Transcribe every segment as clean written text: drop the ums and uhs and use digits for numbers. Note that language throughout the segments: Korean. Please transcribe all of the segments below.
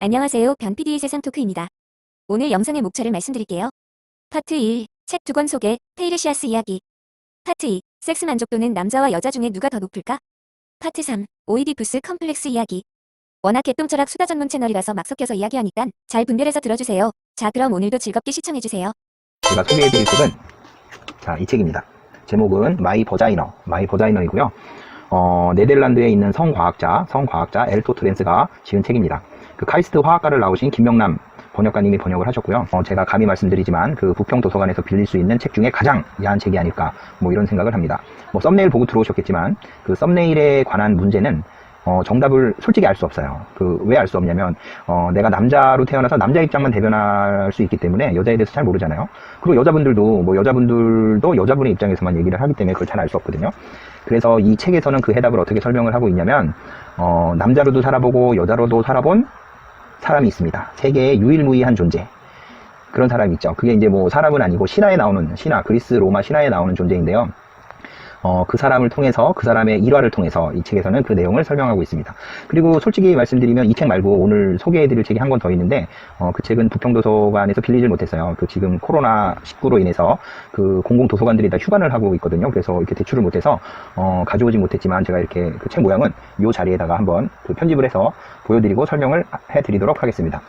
안녕하세요. 변PD의 세상 토크입니다. 오늘 영상의 목차를 말씀드릴게요. 파트 1. 책 두 권 소개, 테이레시아스 이야기. 파트 2. 섹스 만족도는 남자와 여자 중에 누가 더 높을까? 파트 3. 오이디푸스 컴플렉스 이야기. 워낙 개똥철학 수다 전문 채널이라서 막 섞여서 이야기하니깐 잘 분별해서 들어주세요. 자, 그럼 오늘도 즐겁게 시청해주세요. 제가 소개해드릴 책은 이 책입니다. 제목은 마이 버자이너이고요. 네덜란드에 있는 성과학자 엘토트 렌스가 지은 책입니다. 그 카이스트 화학과를 나오신 김명남 번역가님이 번역을 하셨고요. 제가 감히 말씀드리지만 그 부평 도서관에서 빌릴 수 있는 책 중에 가장 야한 책이 아닐까 이런 생각을 합니다. 썸네일 보고 들어오셨겠지만 그 썸네일에 관한 문제는 정답을 솔직히 알 수 없어요. 왜 알 수 없냐면, 내가 남자로 태어나서 남자 입장만 대변할 수 있기 때문에 여자에 대해서 잘 모르잖아요. 그리고 여자분들도 여자분의 입장에서만 얘기를 하기 때문에 그걸 잘 알 수 없거든요. 그래서 이 책에서는 그 해답을 어떻게 설명을 하고 있냐면, 남자로도 살아보고 여자로도 살아본 사람이 있습니다. 세계의 유일무이한 존재. 그런 사람이 있죠. 그게 이제 사람은 아니고 신화에 나오는, 그리스 로마 신화에 나오는 존재인데요. 그 사람을 통해서, 그 사람의 일화를 통해서 이 책에서는 그 내용을 설명하고 있습니다. 그리고 솔직히 말씀드리면 이 책 말고 오늘 소개해드릴 책이 한 권 더 있는데, 그 책은 부평도서관에서 빌리질 못했어요. 지금 코로나19로 인해서 그 공공도서관들이 다 휴관을 하고 있거든요. 그래서 이렇게 대출을 못해서, 가져오지 못했지만 제가 이렇게 그 책 모양은 이 자리에다가 한번 편집을 해서 보여드리고 설명을 해드리도록 하겠습니다.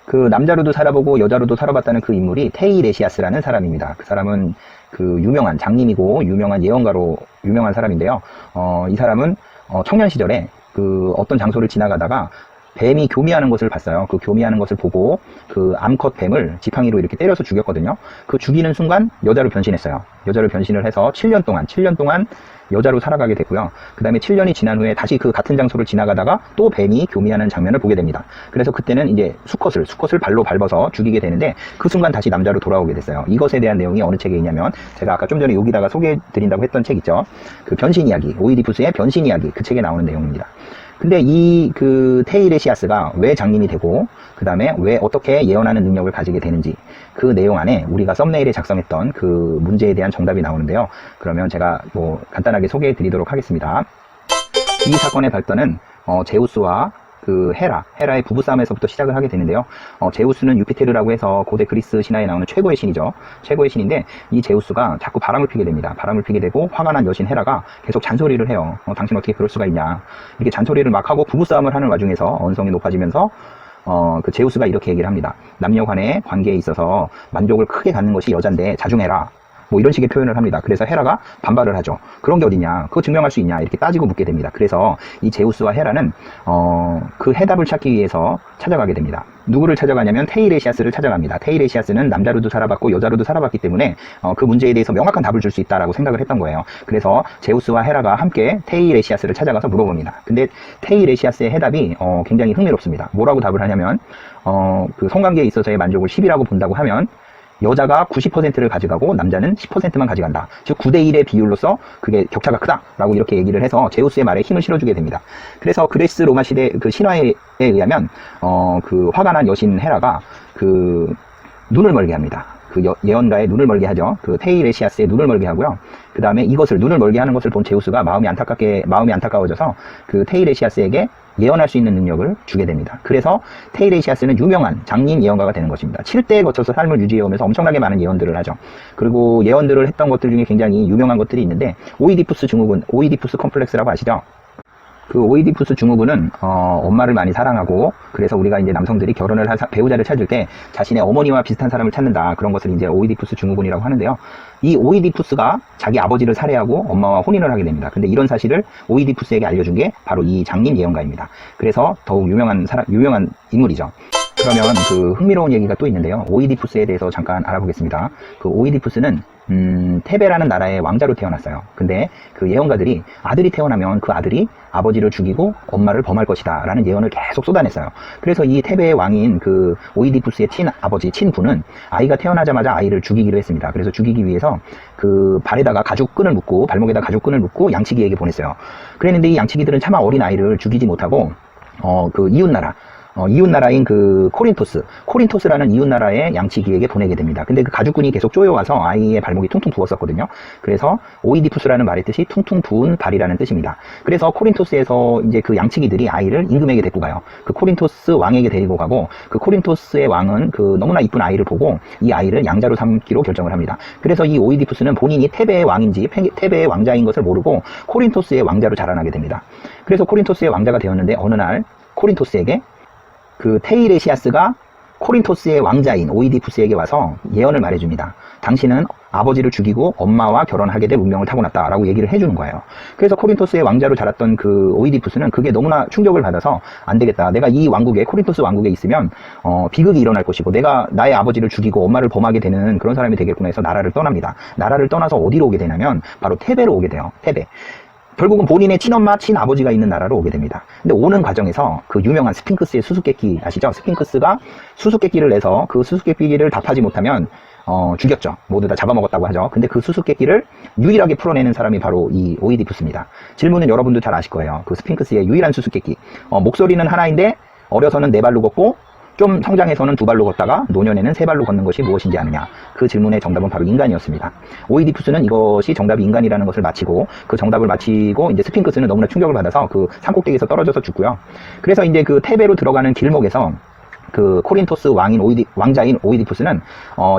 그 남자로도 살아보고 여자로도 살아봤다는 그 인물이 테이레시아스라는 사람입니다. 그 사람은 그 유명한 장님이고 유명한 예언가로 유명한 사람인데요. 이 사람은 청년 시절에 그 어떤 장소를 지나가다가 뱀이 교미하는 것을 봤어요. 그 교미하는 것을 보고 그 암컷 뱀을 지팡이로 이렇게 때려서 죽였거든요. 그 죽이는 순간 여자로 변신했어요. 여자로 변신을 해서 7년 동안 여자로 살아가게 됐고요. 그 다음에 7년이 지난 후에 다시 그 같은 장소를 지나가다가 또 뱀이 교미하는 장면을 보게 됩니다. 그래서 그때는 이제 수컷을 발로 밟아서 죽이게 되는데 그 순간 다시 남자로 돌아오게 됐어요. 이것에 대한 내용이 어느 책에 있냐면 제가 아까 좀 전에 여기다가 소개해드린다고 했던 책 있죠. 그 변신 이야기, 오이디푸스의 변신 이야기, 그 책에 나오는 내용입니다. 근데 그 테이레시아스가 왜 장님이 되고 그 다음에 왜 어떻게 예언하는 능력을 가지게 되는지 그 내용 안에 우리가 썸네일에 작성했던 그 문제에 대한 정답이 나오는데요. 그러면 제가 간단하게 소개해 드리도록 하겠습니다. 이 사건의 발단은 제우스와 그 헤라의 부부싸움에서부터 시작을 하게 되는데요. 제우스는 유피테르라고 해서 고대 그리스 신화에 나오는 최고의 신이죠. 최고의 신인데 이 제우스가 자꾸 바람을 피게 됩니다. 바람을 피게 되고 화가 난 여신 헤라가 계속 잔소리를 해요. 당신 어떻게 그럴 수가 있냐. 이렇게 잔소리를 막 하고 부부싸움을 하는 와중에서 언성이 높아지면서 그 제우스가 이렇게 얘기를 합니다. 남녀 간의 관계에 있어서 만족을 크게 갖는 것이 여잔데 자중해라. 이런 식의 표현을 합니다. 그래서 헤라가 반발을 하죠. 그런 게 어딨냐? 그거 증명할 수 있냐? 이렇게 따지고 묻게 됩니다. 그래서 이 제우스와 헤라는 그 해답을 찾기 위해서 찾아가게 됩니다. 누구를 찾아가냐면 테이레시아스를 찾아갑니다. 테이레시아스는 남자로도 살아봤고 여자로도 살아봤기 때문에 그 문제에 대해서 명확한 답을 줄 수 있다라고 생각을 했던 거예요. 그래서 제우스와 헤라가 함께 테이레시아스를 찾아가서 물어봅니다. 근데 테이레시아스의 해답이 굉장히 흥미롭습니다. 뭐라고 답을 하냐면 그 성관계에 있어서의 만족을 10이라고 본다고 하면 여자가 90%를 가져가고 남자는 10%만 가져간다. 즉 9대1의 비율로서 그게 격차가 크다라고 이렇게 얘기를 해서 제우스의 말에 힘을 실어주게 됩니다. 그래서 그리스 로마 시대 그 신화에 의하면 그 화가 난 여신 헤라가 그 눈을 멀게 합니다. 그 예언가의 눈을 멀게 하죠. 그 테이레시아스의 눈을 멀게 하고요. 그 다음에 눈을 멀게 하는 것을 본 제우스가 마음이 안타까워져서 그 테이레시아스에게 예언할 수 있는 능력을 주게 됩니다. 그래서 테이레시아스는 유명한 장님 예언가가 되는 것입니다. 7대에 거쳐서 삶을 유지해오면서 엄청나게 많은 예언들을 하죠. 그리고 예언들을 했던 것들 중에 굉장히 유명한 것들이 있는데 오이디푸스 증후군, 오이디푸스 컴플렉스라고 아시죠? 그 오이디푸스 증후군은 엄마를 많이 사랑하고 그래서 우리가 이제 남성들이 결혼을 한 배우자를 찾을 때 자신의 어머니와 비슷한 사람을 찾는다. 그런 것을 이제 오이디푸스 증후군이라고 하는데요. 이 오이디푸스가 자기 아버지를 살해하고 엄마와 혼인을 하게 됩니다. 근데 이런 사실을 오이디푸스에게 알려준 게 바로 이 장님 예언가입니다. 그래서 더욱 유명한 인물이죠. 그러면 그 흥미로운 얘기가 또 있는데요. 오이디푸스에 대해서 잠깐 알아보겠습니다. 그 오이디푸스는 테베라는 나라의 왕자로 태어났어요. 근데 그 예언가들이 아들이 태어나면 그 아들이 아버지를 죽이고 엄마를 범할 것이다 라는 예언을 계속 쏟아냈어요. 그래서 이 테베의 왕인 그 오이디푸스의 친부는 아이가 태어나자마자 아이를 죽이기로 했습니다. 그래서 죽이기 위해서 그 발목에다 가죽끈을 묶고 양치기에게 보냈어요. 그랬는데 이 양치기들은 차마 어린 아이를 죽이지 못하고 그 이웃나라 이웃나라인 그 코린토스라는 이웃나라의 양치기에게 보내게 됩니다. 근데 그 가죽군이 계속 쪼여와서 아이의 발목이 퉁퉁 부었었거든요. 그래서 오이디푸스라는 말의 뜻이 퉁퉁 부은 발이라는 뜻입니다. 그래서 코린토스에서 이제 그 양치기들이 아이를 임금에게 데리고 가요. 그 코린토스 왕에게 데리고 가고, 그 코린토스의 왕은 그 너무나 이쁜 아이를 보고 이 아이를 양자로 삼기로 결정을 합니다. 그래서 이 오이디푸스는 본인이 테베의 왕인지 테베의 왕자인 것을 모르고 코린토스의 왕자로 자라나게 됩니다. 그래서 코린토스의 왕자가 되었는데, 어느 날 코린토스에게 그 테이레시아스가 코린토스의 왕자인 오이디푸스에게 와서 예언을 말해줍니다. 당신은 아버지를 죽이고 엄마와 결혼하게 될 운명을 타고났다라고 얘기를 해주는 거예요. 그래서 코린토스의 왕자로 자랐던 그 오이디푸스는 그게 너무나 충격을 받아서, 안 되겠다, 내가 이 왕국에, 코린토스 왕국에 있으면 비극이 일어날 것이고 내가 나의 아버지를 죽이고 엄마를 범하게 되는 그런 사람이 되겠구나 해서 나라를 떠납니다. 나라를 떠나서 어디로 오게 되냐면 바로 테베로 오게 돼요. 테베. 결국은 본인의 친엄마, 친아버지가 있는 나라로 오게 됩니다. 근데 오는 과정에서 그 유명한 스핑크스의 수수께끼 아시죠? 스핑크스가 수수께끼를 내서 그 수수께끼를 답하지 못하면 죽였죠. 모두 다 잡아먹었다고 하죠. 근데 그 수수께끼를 유일하게 풀어내는 사람이 바로 이 오이디푸스입니다. 질문은 여러분도 잘 아실 거예요. 그 스핑크스의 유일한 수수께끼. 목소리는 하나인데 어려서는 4발로 걷고 좀 성장해서는 2발로 걷다가 노년에는 3발로 걷는 것이 무엇인지 아느냐. 그 질문의 정답은 바로 인간이었습니다. 오이디푸스는 이것이 정답이 인간이라는 것을 마치고, 그 정답을 마치고 이제 스핑크스는 너무나 충격을 받아서 그 산꼭대기에서 떨어져서 죽고요. 그래서 이제 그 테베로 들어가는 길목에서 그 코린토스 왕자인 오이디푸스는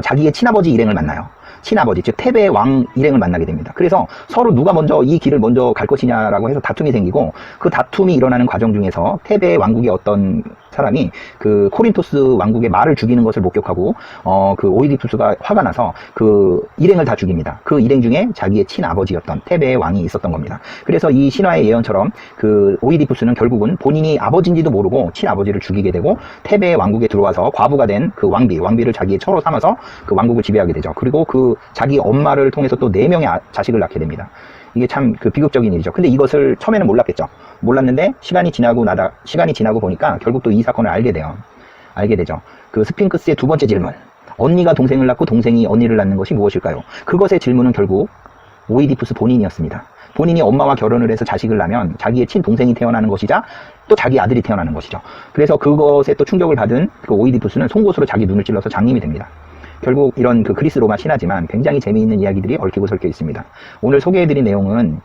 자기의 친아버지 일행을 만나요. 친아버지, 즉 테베의 왕 일행을 만나게 됩니다. 그래서 서로 누가 먼저 이 길을 먼저 갈 것이냐라고 해서 다툼이 생기고, 그 다툼이 일어나는 과정 중에서 테베의 왕국의 어떤 사람이 그 코린토스 왕국의 말을 죽이는 것을 목격하고 그 오이디푸스가 화가 나서 그 일행을 다 죽입니다. 그 일행 중에 자기의 친아버지였던 테베의 왕이 있었던 겁니다. 그래서 이 신화의 예언처럼 그 오이디푸스는 결국은 본인이 아버지인지도 모르고 친아버지를 죽이게 되고 테베의 왕국에 들어와서 과부가 된 그 왕비를 자기의 처로 삼아서 그 왕국을 지배하게 되죠. 그리고 그 자기 엄마를 통해서 또 4명의 자식을 낳게 됩니다. 이게 참 그 비극적인 일이죠. 근데 이것을 처음에는 몰랐겠죠. 몰랐는데 시간이 지나고 보니까 결국 또 이 사건을 알게 되죠. 그 스핑크스의 2번째 질문. 언니가 동생을 낳고 동생이 언니를 낳는 것이 무엇일까요? 그것의 질문은 결국 오이디푸스 본인이었습니다. 본인이 엄마와 결혼을 해서 자식을 낳으면 자기의 친동생이 태어나는 것이자 또 자기 아들이 태어나는 것이죠. 그래서 그것에 또 충격을 받은 그 오이디푸스는 송곳으로 자기 눈을 찔러서 장님이 됩니다. 결국 이런 그 그리스 로마 신화지만 굉장히 재미있는 이야기들이 얽히고 설켜 있습니다. 오늘 소개해드린 내용은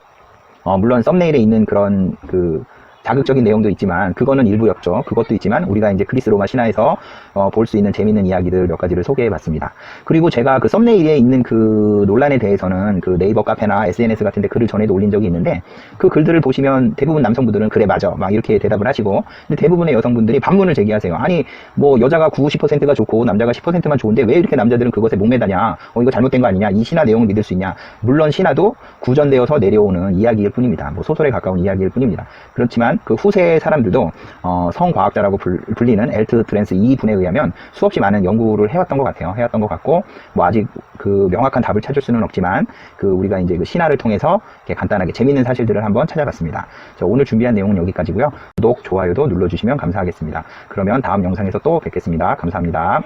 물론 썸네일에 있는 그런 그 자극적인 내용도 있지만 그거는 일부였죠. 그것도 있지만 우리가 이제 그리스 로마 신화에서 볼 수 있는 재미있는 이야기들 몇 가지를 소개해봤습니다. 그리고 제가 그 썸네일에 있는 그 논란에 대해서는 그 네이버 카페나 SNS 같은 데 글을 전에도 올린 적이 있는데, 그 글들을 보시면 대부분 남성분들은 그래 맞아 막 이렇게 대답을 하시고, 근데 대부분의 여성분들이 반문을 제기하세요. 아니 뭐 여자가 90%가 좋고 남자가 10%만 좋은데 왜 이렇게 남자들은 그것에 목매다냐, 이거 잘못된 거 아니냐, 이 신화 내용을 믿을 수 있냐. 물론 신화도 구전되어서 내려오는 이야기일 뿐입니다. 뭐 소설에 가까운 이야기일 뿐입니다. 그렇지만 그 후세 사람들도 성과학자라고 불리는 엘트 트랜스 이분에 의하면 수없이 많은 연구를 해왔던 것 같아요. 해왔던 것 같고, 뭐 아직 그 명확한 답을 찾을 수는 없지만 그 우리가 이제 그 신화를 통해서 이렇게 간단하게 재미있는 사실들을 한번 찾아봤습니다. 오늘 준비한 내용은 여기까지고요. 구독, 좋아요도 눌러주시면 감사하겠습니다. 그러면 다음 영상에서 또 뵙겠습니다. 감사합니다.